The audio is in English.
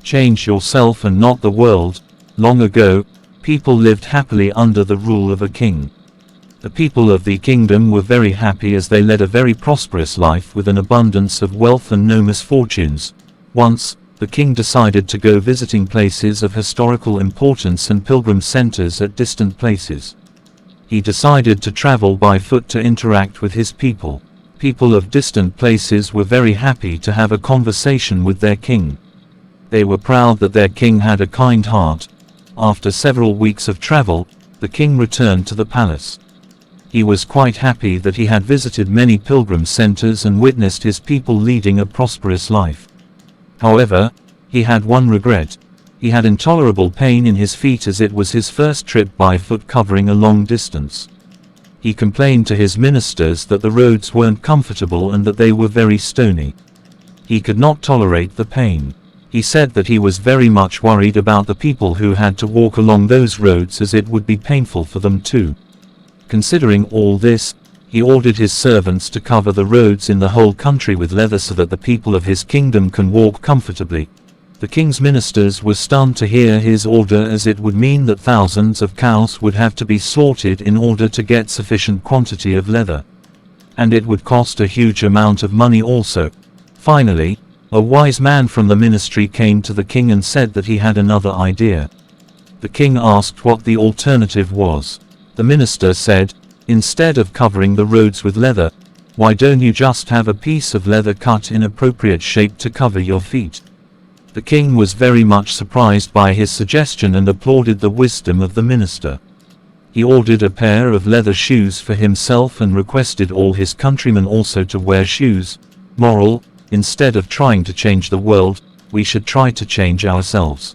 Change yourself and not the world. Long ago, people lived happily under the rule of a king. The people of the kingdom were very happy as they led a very prosperous life with an abundance of wealth and no misfortunes. Once, the king decided to go visiting places of historical importance and pilgrim centers at distant places. He decided to travel by foot to interact with his people. People of distant places were very happy to have a conversation with their king. They were proud that their king had a kind heart. After several weeks of travel, the king returned to the palace. He was quite happy that he had visited many pilgrim centers and witnessed his people leading a prosperous life. However, he had one regret. He had intolerable pain in his feet as it was his first trip by foot covering a long distance. He complained to his ministers that the roads weren't comfortable and that they were very stony. He could not tolerate the pain. He said that he was very much worried about the people who had to walk along those roads as it would be painful for them too. Considering all this, he ordered his servants to cover the roads in the whole country with leather so that the people of his kingdom can walk comfortably. The king's ministers were stunned to hear his order as it would mean that thousands of cows would have to be slaughtered in order to get sufficient quantity of leather. And it would cost a huge amount of money also. Finally, a wise man from the ministry came to the king and said that he had another idea. The king asked what the alternative was. The minister said, "Instead of covering the roads with leather, why don't you just have a piece of leather cut in appropriate shape to cover your feet?" The king was very much surprised by his suggestion and applauded the wisdom of the minister. He ordered a pair of leather shoes for himself and requested all his countrymen also to wear shoes. Moral: instead of trying to change the world, we should try to change ourselves.